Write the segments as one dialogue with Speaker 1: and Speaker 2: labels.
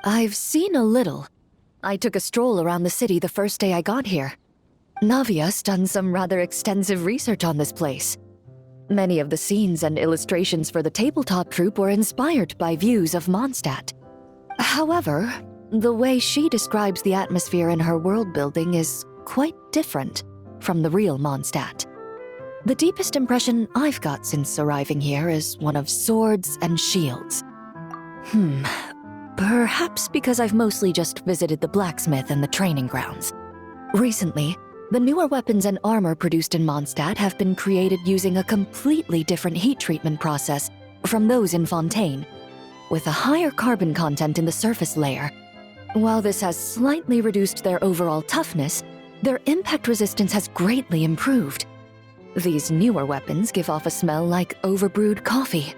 Speaker 1: I've seen a little. I took a stroll around the city the first day I got here. Navia's done some rather extensive research on this place. Many of the scenes and illustrations for the tabletop troupe were inspired by views of Mondstadt. However, the way she describes the atmosphere in her world building is quite different from the real Mondstadt. The deepest impression I've got since arriving here is one of swords and shields. Perhaps because I've mostly just visited the blacksmith and the training grounds. Recently, the newer weapons and armor produced in Mondstadt have been created using a completely different heat treatment process from those in Fontaine, with a higher carbon content in the surface layer. While this has slightly reduced their overall toughness, their impact resistance has greatly improved. These newer weapons give off a smell like overbrewed coffee.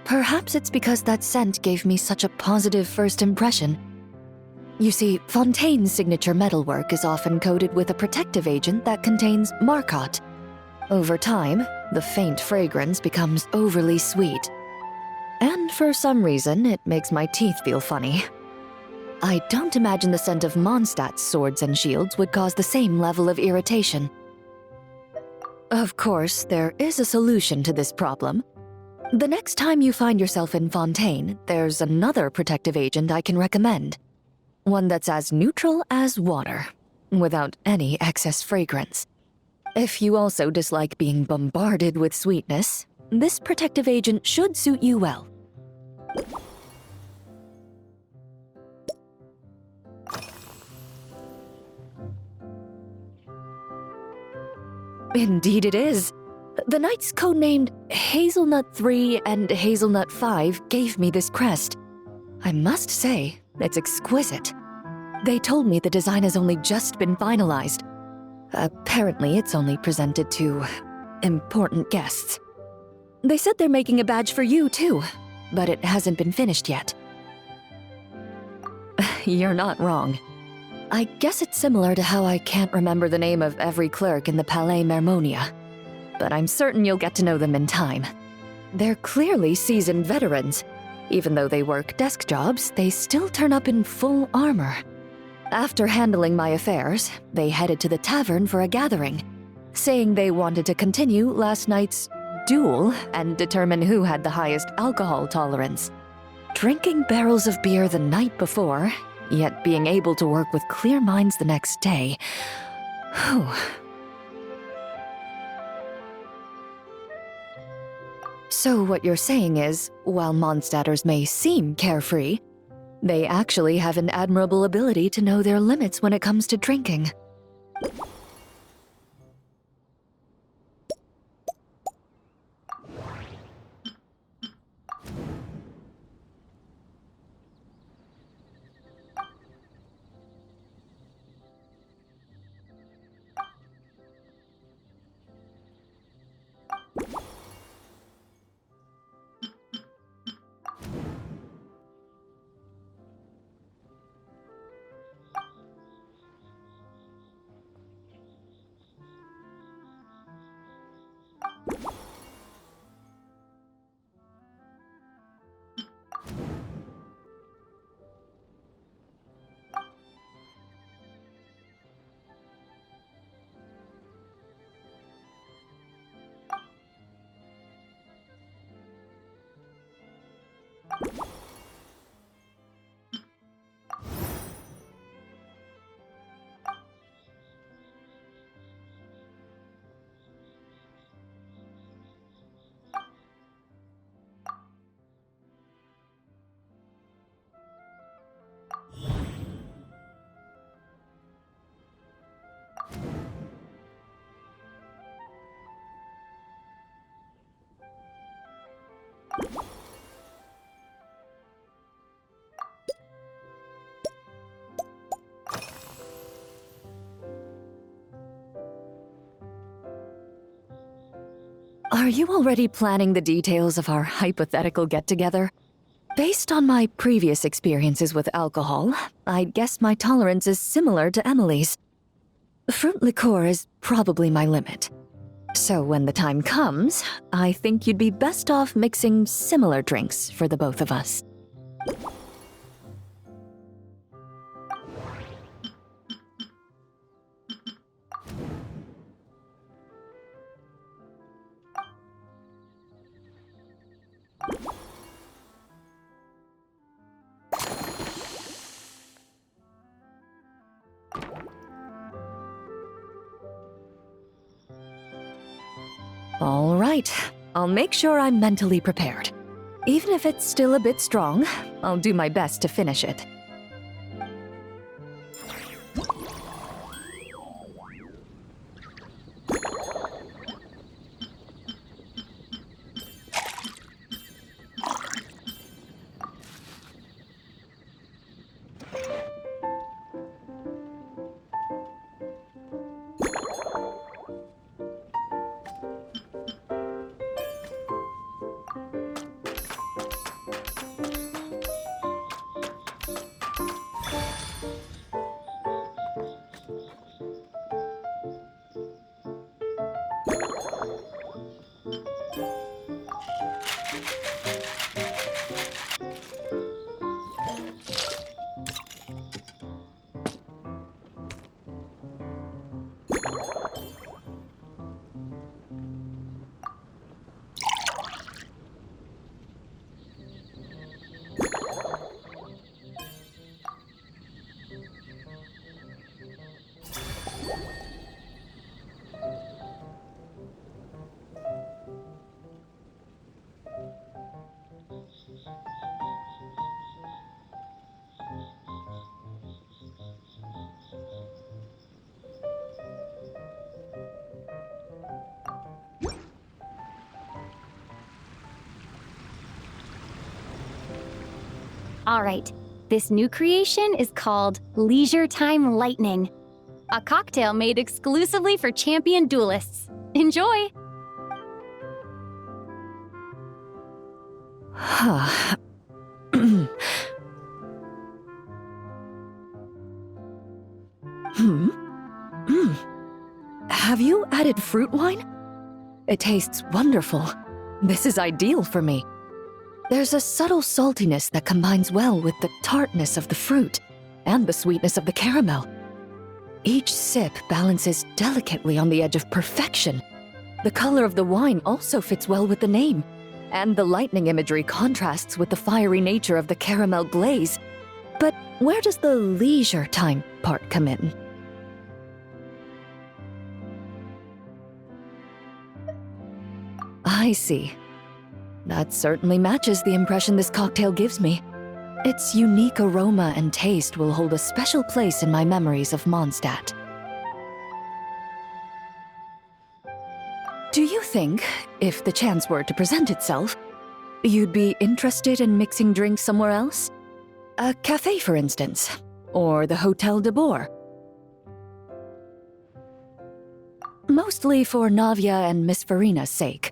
Speaker 1: Perhaps it's because that scent gave me such a positive first impression. You see, Fontaine's signature metalwork is often coated with a protective agent that contains Marcotte. Over time, the faint fragrance becomes overly sweet. And for some reason, it makes my teeth feel funny. I don't imagine the scent of Mondstadt's swords and shields would cause the same level of irritation. Of course, there is a solution to this problem. The next time you find yourself in Fontaine, there's another protective agent I can recommend. One that's as neutral as water, without any excess fragrance. If you also dislike being bombarded with sweetness, this protective agent should suit you well. Indeed it is. The knights codenamed Hazelnut 3 and Hazelnut 5 gave me this crest. I must say, it's exquisite. They told me the design has only just been finalized. Apparently, it's only presented to important guests. They said they're making a badge for you, too, but it hasn't been finished yet. You're not wrong. I guess it's similar to how I can't remember the name of every clerk in the Palais Mermonia, but I'm certain you'll get to know them in time. They're clearly seasoned veterans. Even though they work desk jobs, they still turn up in full armor. After handling my affairs, they headed to the tavern for a gathering, saying they wanted to continue last night's duel and determine who had the highest alcohol tolerance. Drinking barrels of beer the night before, yet being able to work with clear minds the next day. Whew. So what you're saying is, while Mondstadters may seem carefree, they actually have an admirable ability to know their limits when it comes to drinking. Are you already planning the details of our hypothetical get-together? Based on my previous experiences with alcohol, I'd guess my tolerance is similar to Emily's. Fruit liqueur is probably my limit. So when the time comes, I think you'd be best off mixing similar drinks for the both of us. All right, I'll make sure I'm mentally prepared. Even if it's still a bit strong, I'll do my best to finish it.
Speaker 2: Alright, this new creation is called Leisure Time Lightning, a cocktail made exclusively for champion duelists. Enjoy!
Speaker 1: Have you added fruit wine? It tastes wonderful. This is ideal for me. There's a subtle saltiness that combines well with the tartness of the fruit and the sweetness of the caramel. Each sip balances delicately on the edge of perfection. The color of the wine also fits well with the name, and the lightning imagery contrasts with the fiery nature of the caramel glaze. But where does the leisure time part come in? I see. That certainly matches the impression this cocktail gives me. Its unique aroma and taste will hold a special place in my memories of Mondstadt. Do you think, if the chance were to present itself, you'd be interested in mixing drinks somewhere else? A cafe, for instance, or the Hotel de Boer? Mostly for Navia and Miss Farina's sake.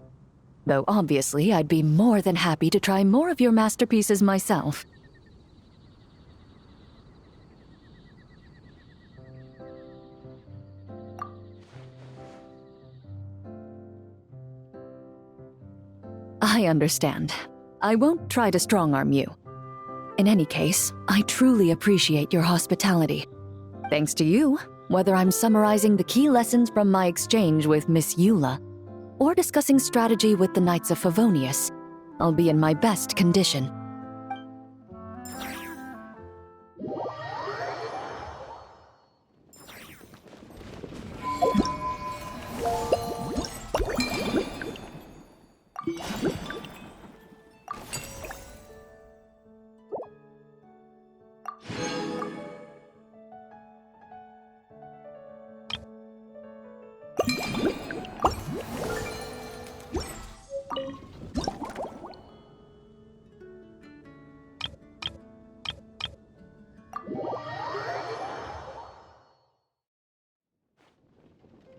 Speaker 1: Though obviously I'd be more than happy to try more of your masterpieces myself. I understand. I won't try to strong-arm you. In any case, I truly appreciate your hospitality. Thanks to you, whether I'm summarizing the key lessons from my exchange with Miss Eula, or discussing strategy with the Knights of Favonius, I'll be in my best condition.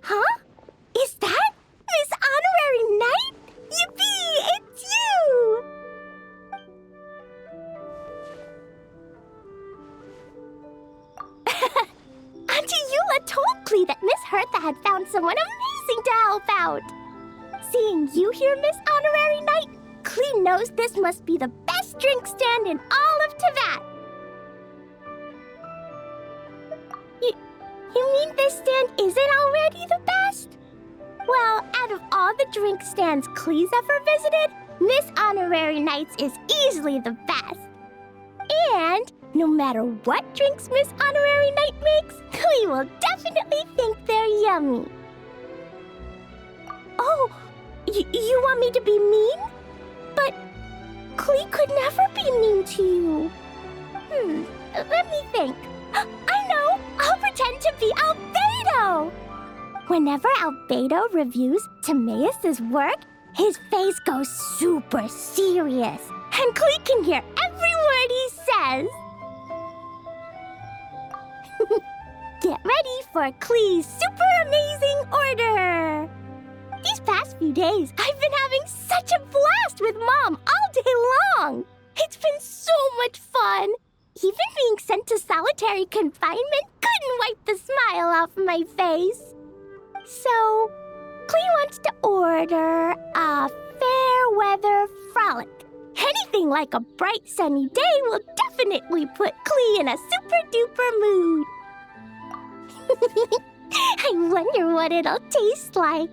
Speaker 3: Huh? Is that Miss Honorary Knight? had found someone amazing to help out. Seeing you here, Miss Honorary Knight, Klee knows this must be the best drink stand in all of Teyvat. You mean this stand isn't already the best? Well, out of all the drink stands Klee's ever visited, Miss Honorary Knight's is easily the best. And no matter what drinks Miss Honorary Knight makes, Klee will definitely think they're yummy. Oh, you want me to be mean? But Klee could never be mean to you. Let me think. I know! I'll pretend to be Albedo! Whenever Albedo reviews Timaeus' work, his face goes super serious, and Klee can hear every word he says. Get ready for Klee's super amazing order! These past few days, I've been having such a blast with Mom all day long! It's been so much fun! Even being sent to solitary confinement couldn't wipe the smile off my face. So, Klee wants to order a fair weather frolic. Anything like a bright sunny day will definitely put Klee in a super duper mood. I wonder what it'll taste like.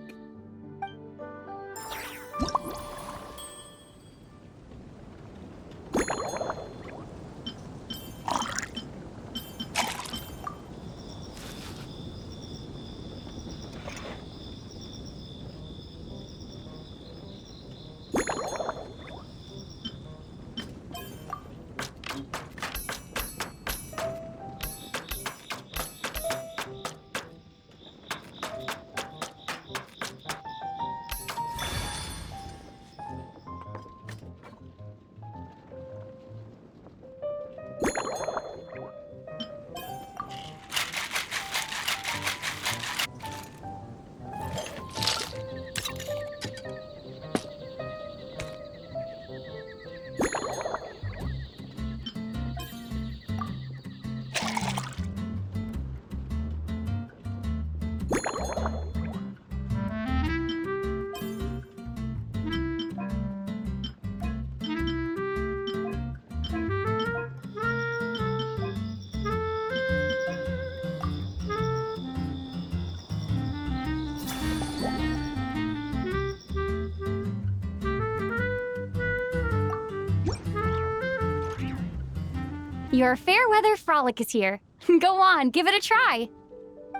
Speaker 2: Your fair weather frolic is here. Go on, give it a try.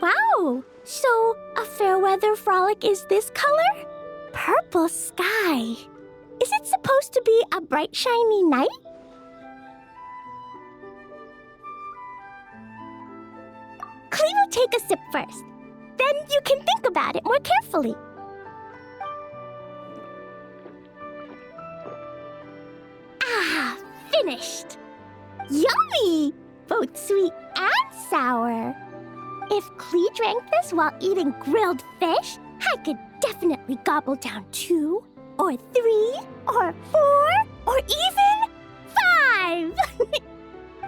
Speaker 3: Wow! So, a fair weather frolic is this color? Purple sky. Is it supposed to be a bright, shiny night? Klee will take a sip first. Then you can think about it more carefully. Ah, finished! Yummy! Both sweet and sour. If Klee drank this while eating grilled fish, I could definitely gobble down 2, or 3, or 4, or even 5!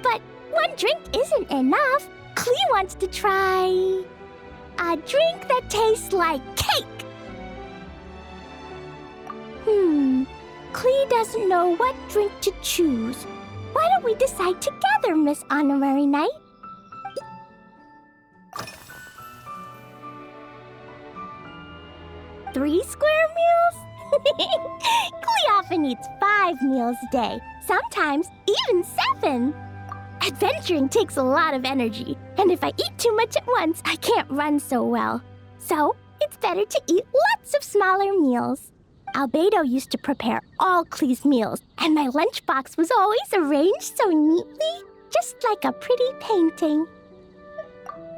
Speaker 3: But one drink isn't enough. Klee wants to try a drink that tastes like cake. Klee doesn't know what drink to choose. Why don't we decide together, Miss Honorary Knight? Three square meals? Klee often eats 5 meals a day, sometimes even 7. Adventuring takes a lot of energy, and if I eat too much at once, I can't run so well. So, it's better to eat lots of smaller meals. Albedo used to prepare all Klee's meals, and my lunchbox was always arranged so neatly, just like a pretty painting.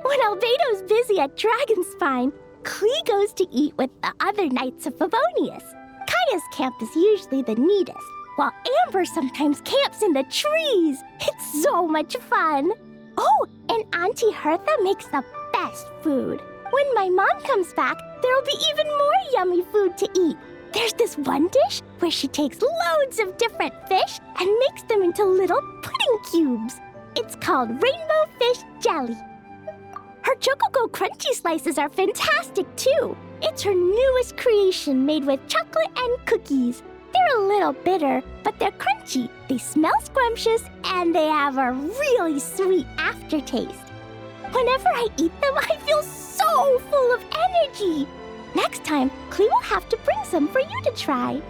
Speaker 3: When Albedo's busy at Dragonspine, Klee goes to eat with the other Knights of Favonius. Kaya's camp is usually the neatest, while Amber sometimes camps in the trees. It's so much fun. Oh, and Auntie Hertha makes the best food. When my mom comes back, there'll be even more yummy food to eat. There's this one dish where she takes loads of different fish and makes them into little pudding cubes. It's called rainbow fish jelly. Her Chococo Crunchy Slices are fantastic too. It's her newest creation made with chocolate and cookies. They're a little bitter, but they're crunchy. They smell scrumptious, and they have a really sweet aftertaste. Whenever I eat them, I feel so full of energy. Next time, Klee will have to bring some for you to try.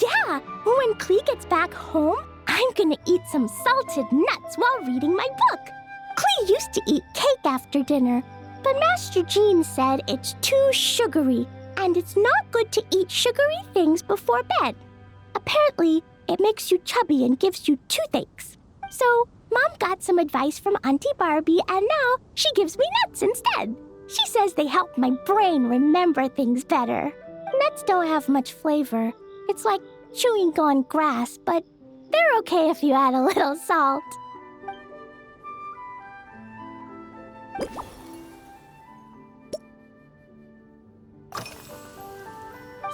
Speaker 3: Yeah, when Klee gets back home, I'm gonna eat some salted nuts while reading my book. Klee used to eat cake after dinner, but Master Jean said it's too sugary, and it's not good to eat sugary things before bed. Apparently, it makes you chubby and gives you toothaches. So, Mom got some advice from Auntie Barbie, and now she gives me nuts instead. She says they help my brain remember things better. Nuts don't have much flavor. It's like chewing on grass, but they're okay if you add a little salt.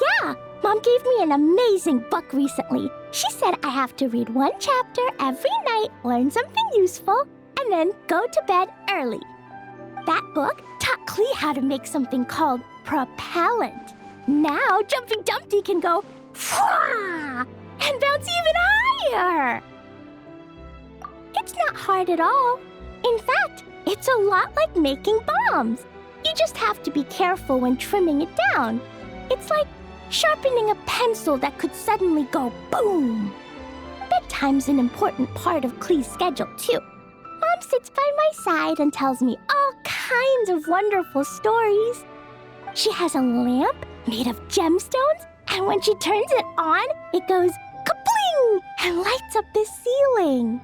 Speaker 3: Yeah, Mom gave me an amazing book recently. She said I have to read one chapter every night, learn something useful, and then go to bed early. That book taught Klee how to make something called propellant. Now Jumping Dumpty can go "Fwah!" and bounce even higher. It's not hard at all. In fact, it's a lot like making bombs. You just have to be careful when trimming it down. It's like sharpening a pencil that could suddenly go boom. Bedtime's an important part of Klee's schedule, too. Mom sits by my side and tells me all kinds of wonderful stories. She has a lamp made of gemstones, and when she turns it on, it goes kabling and lights up the ceiling.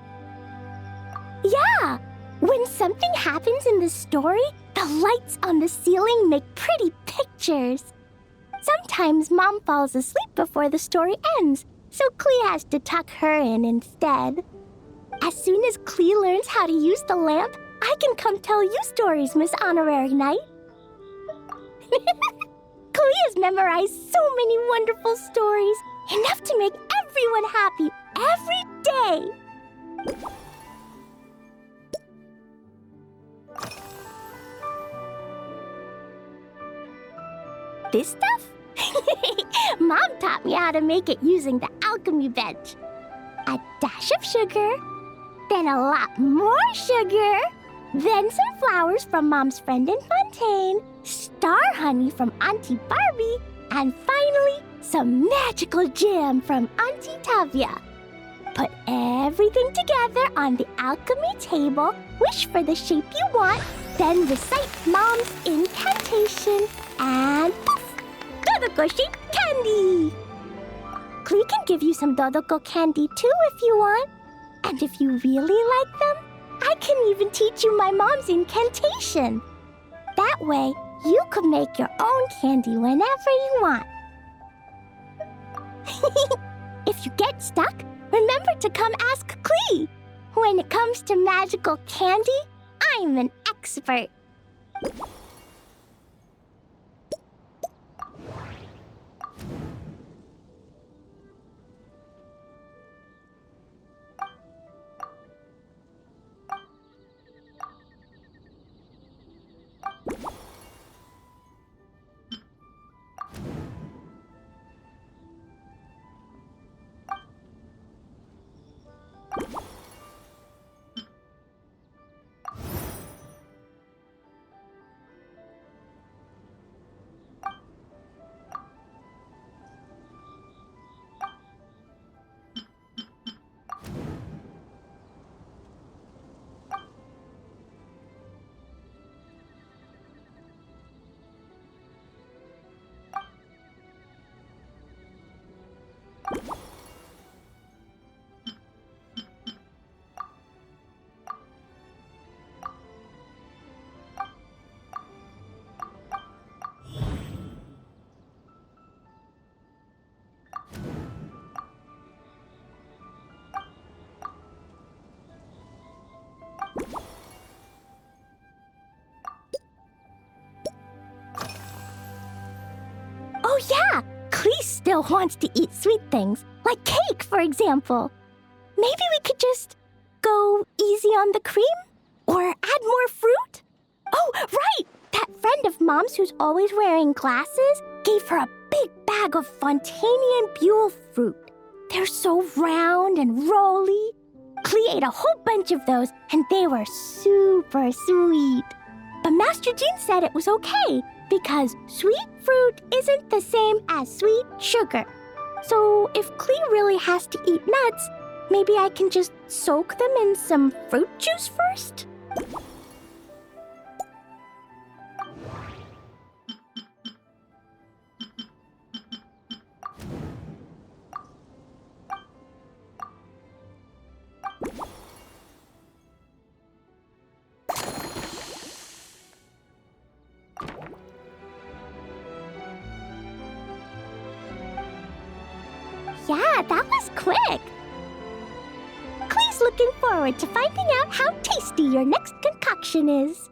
Speaker 3: Yeah, when something happens in the story, the lights on the ceiling make pretty pictures. Sometimes Mom falls asleep before the story ends, so Klee has to tuck her in instead. As soon as Klee learns how to use the lamp, I can come tell you stories, Miss Honorary Knight. Klee has memorized so many wonderful stories, enough to make everyone happy every day. This stuff? Mom taught me how to make it using the alchemy bench. A dash of sugar, then a lot more sugar, then some flowers from Mom's friend in Fontaine, star honey from Auntie Barbie, and finally, some magical jam from Auntie Tavia. Put everything together on the alchemy table, wish for the shape you want, then recite Mom's incantation, and poof! Dodoko-shaped candy! Klee can give you some Dodoko candy too if you want. And if you really like them, I can even teach you my mom's incantation. That way, you could make your own candy whenever you want. If you get stuck, remember to come ask Klee. When it comes to magical candy, I'm an expert. Oh yeah, Klee still wants to eat sweet things, like cake, for example. maybe we could just go easy on the cream? Or add more fruit? Oh, right! That friend of Mom's who's always wearing glasses gave her a big bag of Fontanian Buell fruit. They're so round and rolly. Klee ate a whole bunch of those, and they were super sweet. But Master Jean said it was okay, because sweet fruit isn't the same as sweet sugar. So if Klee really has to eat nuts, maybe I can just soak them in some fruit juice first? Yeah, that was quick. Klee's looking forward to finding out how tasty your next concoction is.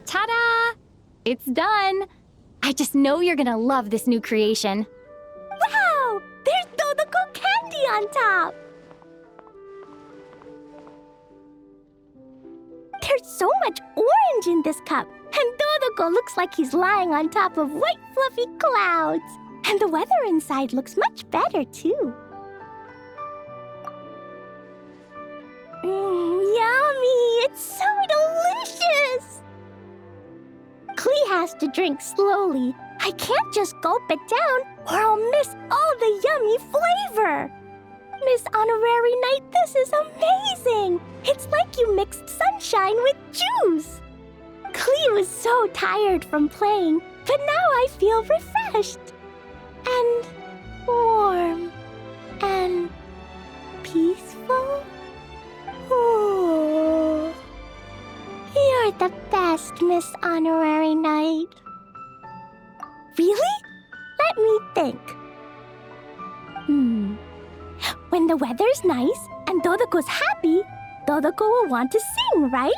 Speaker 2: Ta-da! It's done. I just know you're gonna love this new creation.
Speaker 3: Wow! There's Dodoko candy on top! There's so much orange in this cup, and Dodoko looks like he's lying on top of white fluffy clouds. And the weather inside looks much better, too. Yummy! It's so delicious! Klee has to drink slowly. I can't just gulp it down, or I'll miss all the yummy flavor. Miss Honorary Knight, this is amazing! It's like you mixed sunshine with juice. Klee was so tired from playing, but now I feel refreshed. And warm. And peaceful. Ooh. You're the best, Miss Honorary Knight. Really? Let me think. When the weather's nice and Dodoko's happy, Dodoko will want to sing, right?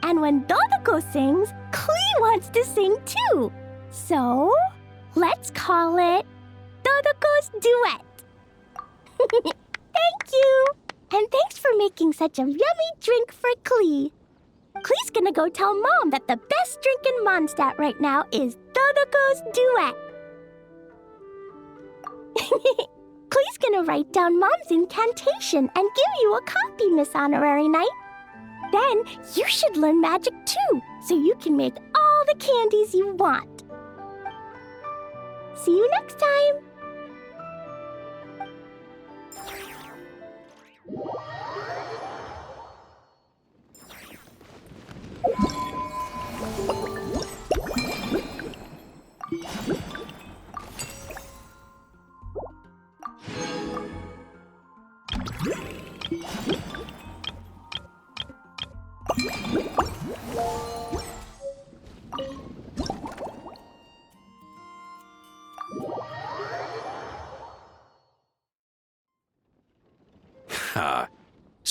Speaker 3: And when Dodoko sings, Klee wants to sing too. So, let's call it Dodoko's Duet. Thank you! And thanks for making such a yummy drink for Klee. Klee's gonna go tell Mom that the best drink in Mondstadt right now is Dodoko's Duet. Klee's gonna write down Mom's incantation and give you a copy, Miss Honorary Knight. Then you should learn magic too, so you can make all the candies you want. See you next time!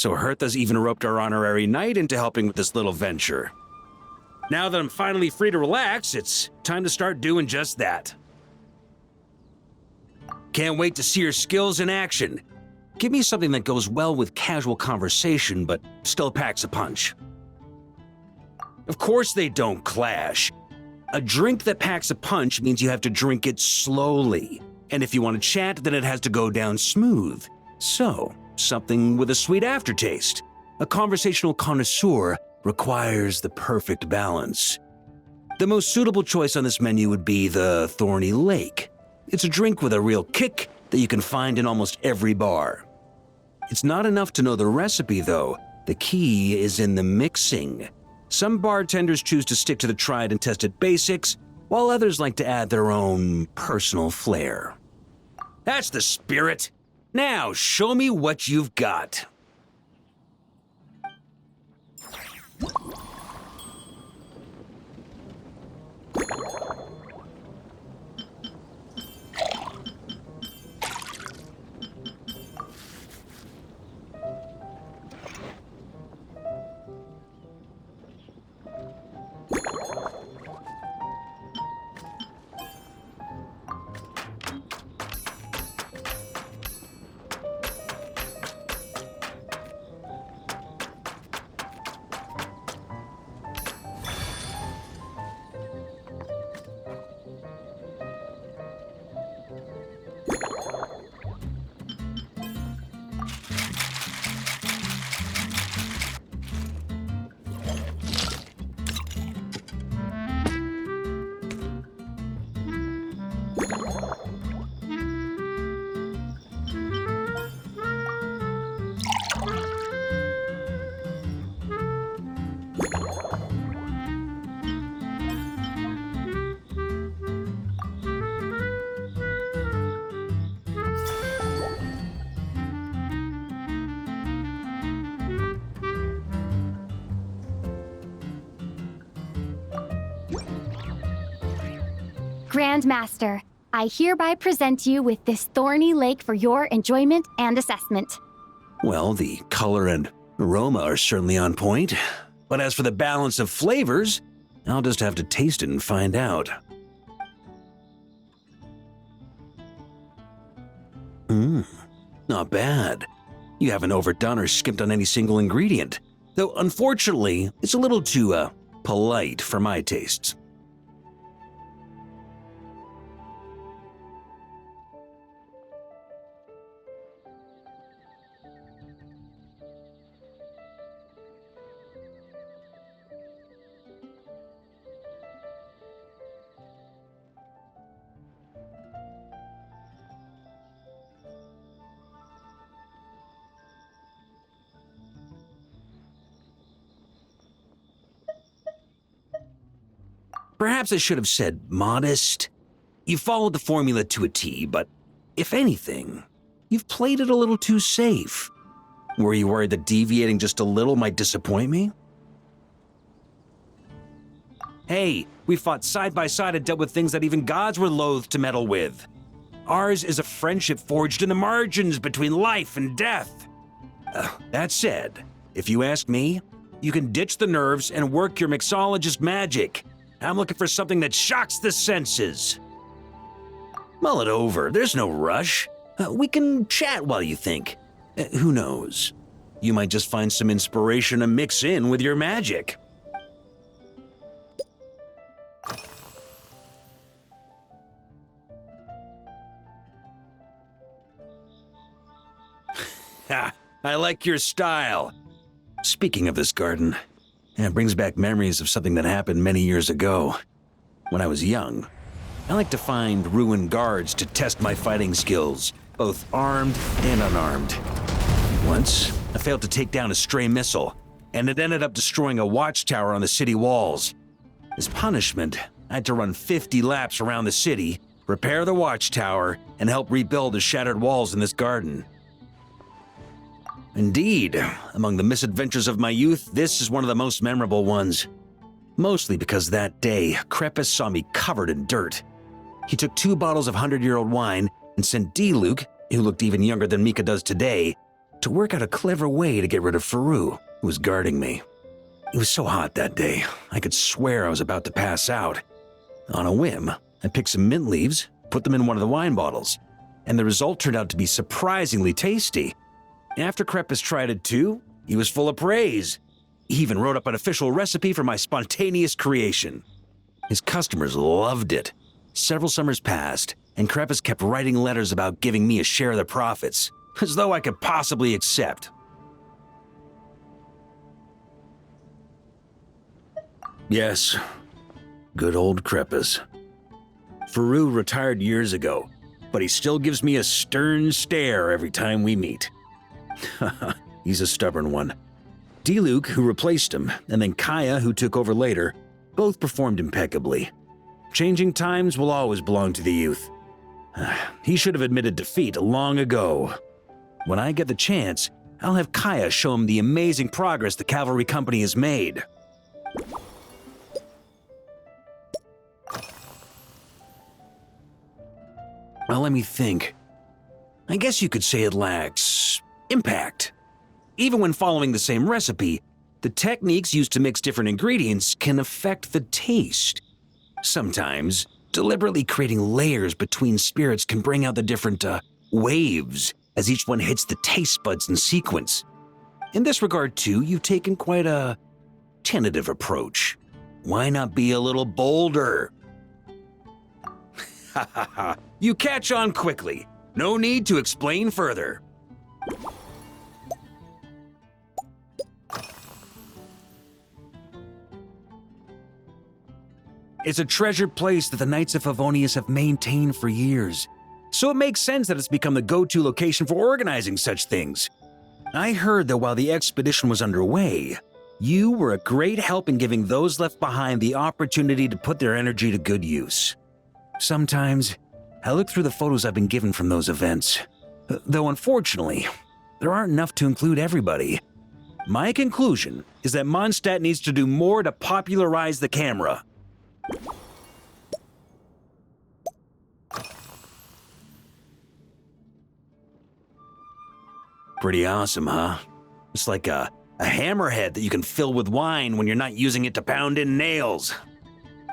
Speaker 4: so Hertha's even roped our honorary knight into helping with this little venture. Now that I'm finally free to relax, it's time to start doing just that. Can't wait to see your skills in action. Give me something that goes well with casual conversation, but still packs a punch. Of course they don't clash. A drink that packs a punch means you have to drink it slowly. And if you want to chat, then it has to go down smooth. So, something with a sweet aftertaste. A conversational connoisseur requires the perfect balance. The most suitable choice on this menu would be the Thorny Lake. It's a drink with a real kick that you can find in almost every bar. It's not enough to know the recipe, though. The key is in the mixing. Some bartenders choose to stick to the tried and tested basics, while others like to add their own personal flair. That's the spirit. Now, show me what you've got.
Speaker 2: Grandmaster, I hereby present you with this Thorny Lake for your enjoyment and assessment.
Speaker 4: Well, the color and aroma are certainly on point. But as for the balance of flavors, I'll just have to taste it and find out. Not bad. You haven't overdone or skimped on any single ingredient. Though, unfortunately, it's a little too, polite for my tastes. Perhaps I should have said modest. You followed the formula to a T, but if anything, you've played it a little too safe. Were you worried that deviating just a little might disappoint me? Hey, we fought side by side and dealt with things that even gods were loath to meddle with. Ours is a friendship forged in the margins between life and death. That said, if you ask me, you can ditch the nerves and work your mixologist magic. I'm looking for something that shocks the senses. Mull it over, there's no rush. We can chat while you think. Who knows? You might just find some inspiration to mix in with your magic. Ha! I like your style. Speaking of this garden, it brings back memories of something that happened many years ago. When I was young, I like to find ruined guards to test my fighting skills, both armed and unarmed. Once, I failed to take down a stray missile, and it ended up destroying a watchtower on the city walls. As punishment, I had to run 50 laps around the city, repair the watchtower, and help rebuild the shattered walls in this garden. Indeed, among the misadventures of my youth, this is one of the most memorable ones. Mostly because that day, Crepus saw me covered in dirt. He took 2 bottles of 100-year-old wine and sent D. Luke, who looked even younger than Mika does today, to work out a clever way to get rid of Faru, who was guarding me. It was so hot that day, I could swear I was about to pass out. On a whim, I picked some mint leaves, put them in one of the wine bottles, and the result turned out to be surprisingly tasty. After Krepis tried it too, he was full of praise. He even wrote up an official recipe for my spontaneous creation. His customers loved it. Several summers passed, and Krepis kept writing letters about giving me a share of the profits, as though I could possibly accept. Yes, good old Krepis. Faru retired years ago, but he still gives me a stern stare every time we meet. He's a stubborn one. Diluc, who replaced him, and then Kaya, who took over later, both performed impeccably. Changing times will always belong to the youth. He should have admitted defeat long ago. When I get the chance, I'll have Kaya show him the amazing progress the cavalry company has made. Well, let me think. I guess you could say it lacks impact. Even when following the same recipe, the techniques used to mix different ingredients can affect the taste. Sometimes, deliberately creating layers between spirits can bring out the different waves as each one hits the taste buds in sequence. In this regard, too, you've taken quite a tentative approach. Why not be a little bolder? Ha ha ha. You catch on quickly. No need to explain further. It's a treasured place that the Knights of Favonius have maintained for years, so it makes sense that it's become the go-to location for organizing such things. I heard that while the expedition was underway, you were a great help in giving those left behind the opportunity to put their energy to good use. Sometimes, I look through the photos I've been given from those events, though unfortunately, there aren't enough to include everybody. My conclusion is that Mondstadt needs to do more to popularize the camera. Pretty awesome, huh? It's like a hammerhead that you can fill with wine when you're not using it to pound in nails.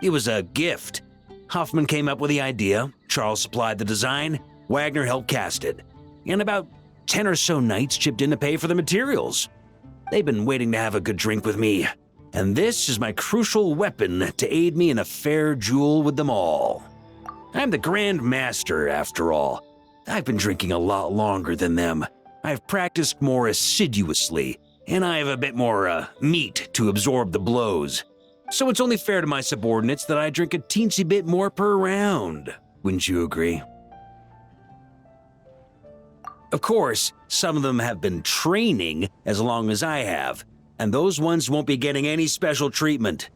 Speaker 4: It was a gift. Hoffman came up with the idea, Charles supplied the design, Wagner helped cast it, and about 10 or so knights chipped in to pay for the materials. They've been waiting to have a good drink with me, and this is my crucial weapon to aid me in a fair duel with them all. I'm the Grand Master, after all. I've been drinking a lot longer than them. I've practiced more assiduously, and I have a bit more meat to absorb the blows. So it's only fair to my subordinates that I drink a teensy bit more per round. Wouldn't you agree? Of course, some of them have been training as long as I have, and those ones won't be getting any special treatment.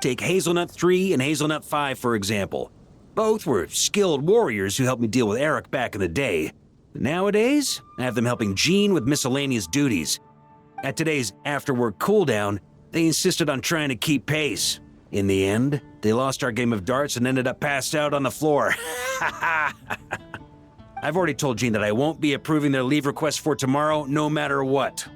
Speaker 4: Take Hazelnut 3 and Hazelnut 5, for example. Both were skilled warriors who helped me deal with Eric back in the day. Nowadays, I have them helping Jean with miscellaneous duties. At today's after-work cooldown, they insisted on trying to keep pace. In the end, they lost our game of darts and ended up passed out on the floor. I've already told Jean that I won't be approving their leave request for tomorrow, no matter what.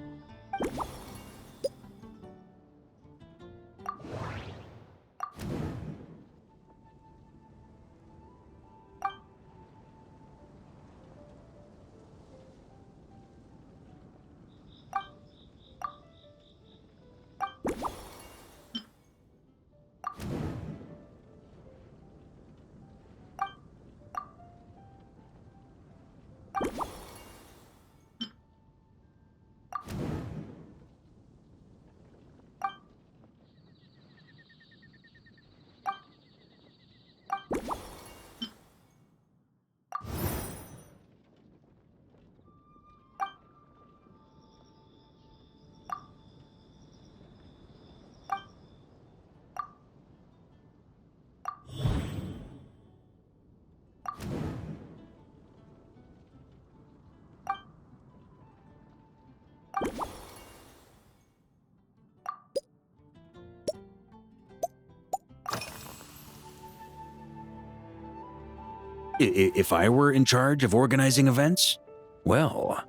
Speaker 4: If I were in charge of organizing events? Well,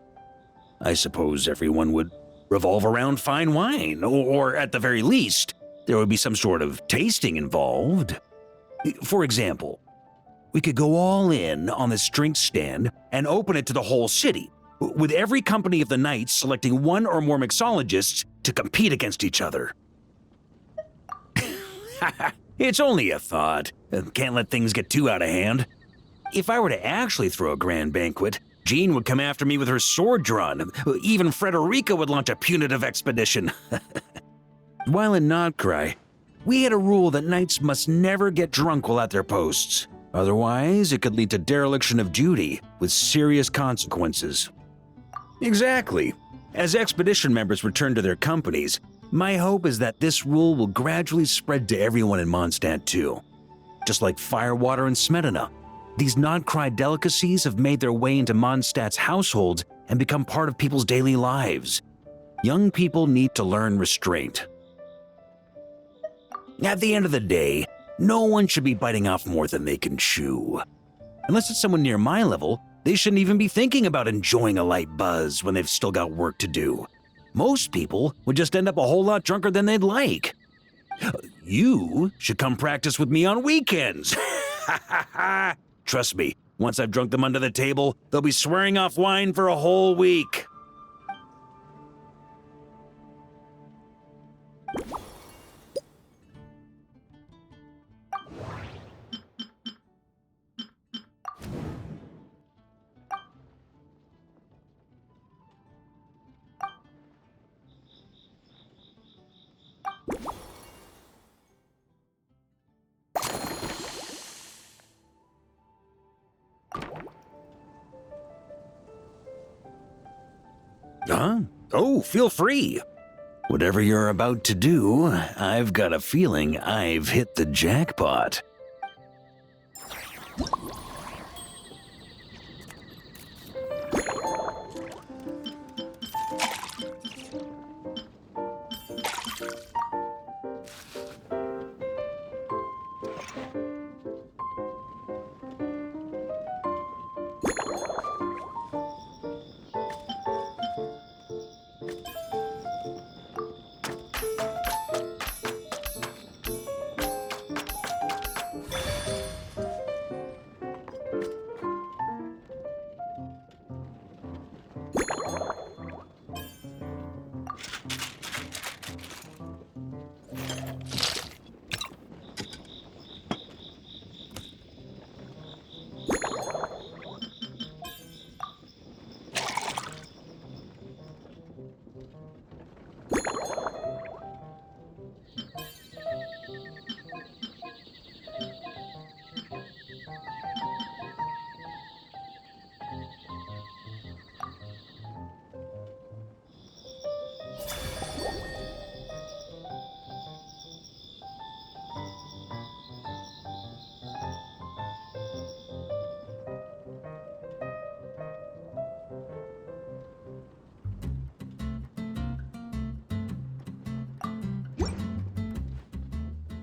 Speaker 4: I suppose everyone would revolve around fine wine, or at the very least, there would be some sort of tasting involved. For example, we could go all in on this drink stand and open it to the whole city, with every company of the night selecting one or more mixologists to compete against each other. It's only a thought. Can't let things get too out of hand. If I were to actually throw a grand banquet, Jean would come after me with her sword drawn. Even Frederica would launch a punitive expedition. While in Nodcry, we had a rule that knights must never get drunk while at their posts. Otherwise, it could lead to dereliction of duty, with serious consequences. Exactly. As expedition members return to their companies, my hope is that this rule will gradually spread to everyone in Mondstadt too. Just like firewater and Smedina, these Nodcry delicacies have made their way into Mondstadt's households and become part of people's daily lives. Young people need to learn restraint. At the end of the day, no one should be biting off more than they can chew. Unless it's someone near my level, they shouldn't even be thinking about enjoying a light buzz when they've still got work to do. Most people would just end up a whole lot drunker than they'd like. You should come practice with me on weekends. Trust me, once I've drunk them under the table, they'll be swearing off wine for a whole week. Huh? Oh, feel free. Whatever you're about to do, I've got a feeling I've hit the jackpot.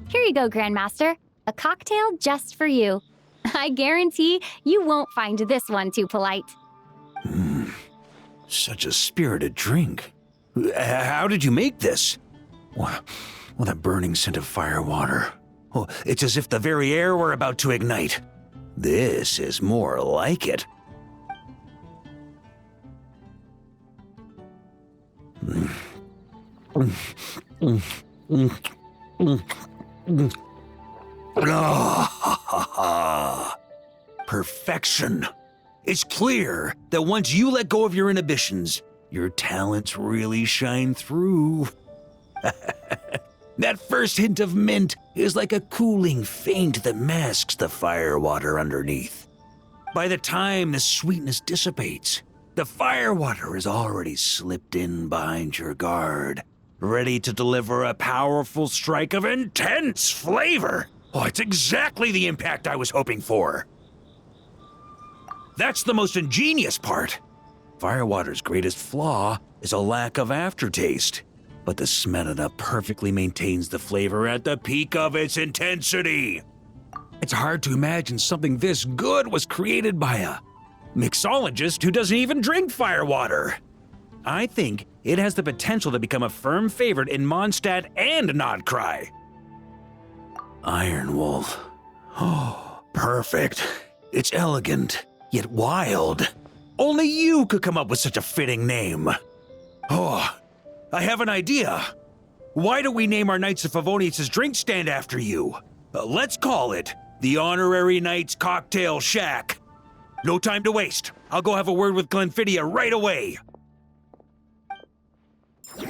Speaker 2: Here you go, Grandmaster. A cocktail just for you. I guarantee you won't find this one too polite.
Speaker 4: Such a spirited drink. How did you make this? Well, that burning scent of firewater. Oh, it's as if the very air were about to ignite. This is more like it. Perfection. It's clear that once you let go of your inhibitions, your talents really shine through. That first hint of mint is like a cooling feint that masks the firewater underneath. By the time the sweetness dissipates, the firewater has already slipped in behind your guard, ready to deliver a powerful strike of intense flavor. Oh, it's exactly the impact I was hoping for. That's the most ingenious part. Firewater's greatest flaw is a lack of aftertaste, but the Smedina perfectly maintains the flavor at the peak of its intensity. It's hard to imagine something this good was created by a mixologist who doesn't even drink firewater. I think it has the potential to become a firm favorite in Mondstadt and Nodcry. Iron Wolf. Oh, perfect. It's elegant, yet wild. Only you could come up with such a fitting name. Oh, I have an idea. Why don't we name our Knights of Favonius' drink stand after you? Let's call it the Honorary Knights Cocktail Shack. No time to waste. I'll go have a word with Glenfidia right away.
Speaker 3: Hey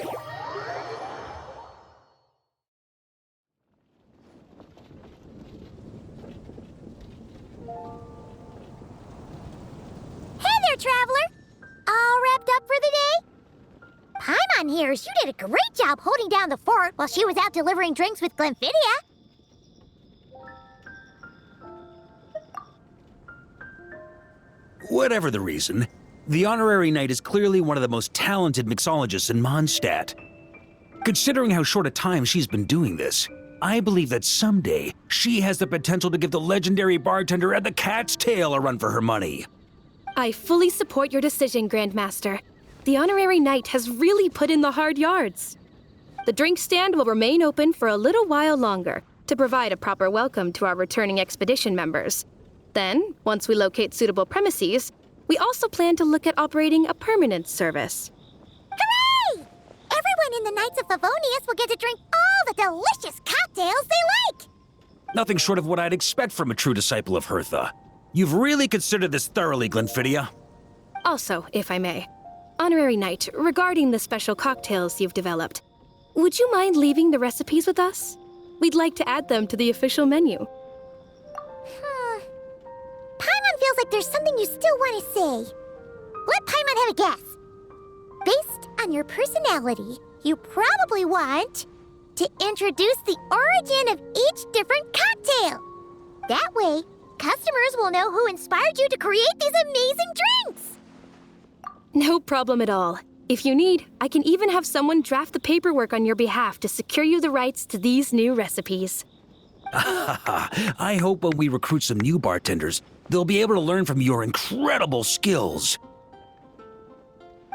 Speaker 3: there, traveler! All wrapped up for the day? Paimon hears you did a great job holding down the fort while she was out delivering drinks with Glenfidia.
Speaker 4: Whatever the reason, the Honorary Knight is clearly one of the most talented mixologists in Mondstadt. Considering how short a time she's been doing this, I believe that someday she has the potential to give the legendary bartender at the Cat's Tail a run for her money.
Speaker 5: I fully support your decision, Grandmaster. The Honorary Knight has really put in the hard yards. The drink stand will remain open for a little while longer to provide a proper welcome to our returning expedition members. Then, once we locate suitable premises, we also plan to look at operating a permanent service.
Speaker 3: Hooray! Everyone in the Knights of Favonius will get to drink all the delicious cocktails they like!
Speaker 4: Nothing short of what I'd expect from a true disciple of Hertha. You've really considered this thoroughly, Glenfidia.
Speaker 5: Also, if I may, Honorary Knight, regarding the special cocktails you've developed, would you mind leaving the recipes with us? We'd like to add them to the official menu.
Speaker 3: Paimon feels like there's something you still want to say. Let Paimon have a guess. Based on your personality, you probably want to introduce the origin of each different cocktail. That way, customers will know who inspired you to create these amazing drinks.
Speaker 5: No problem at all. If you need, I can even have someone draft the paperwork on your behalf to secure you the rights to these new recipes.
Speaker 4: I hope when we recruit some new bartenders, they'll be able to learn from your incredible skills.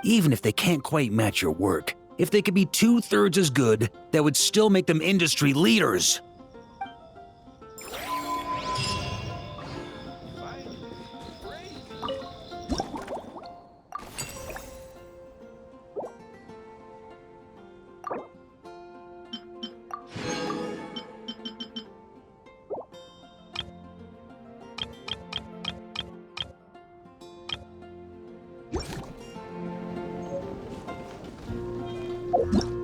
Speaker 4: Even if they can't quite match your work, if they could be 2/3 as good, that would still make them industry leaders.
Speaker 3: You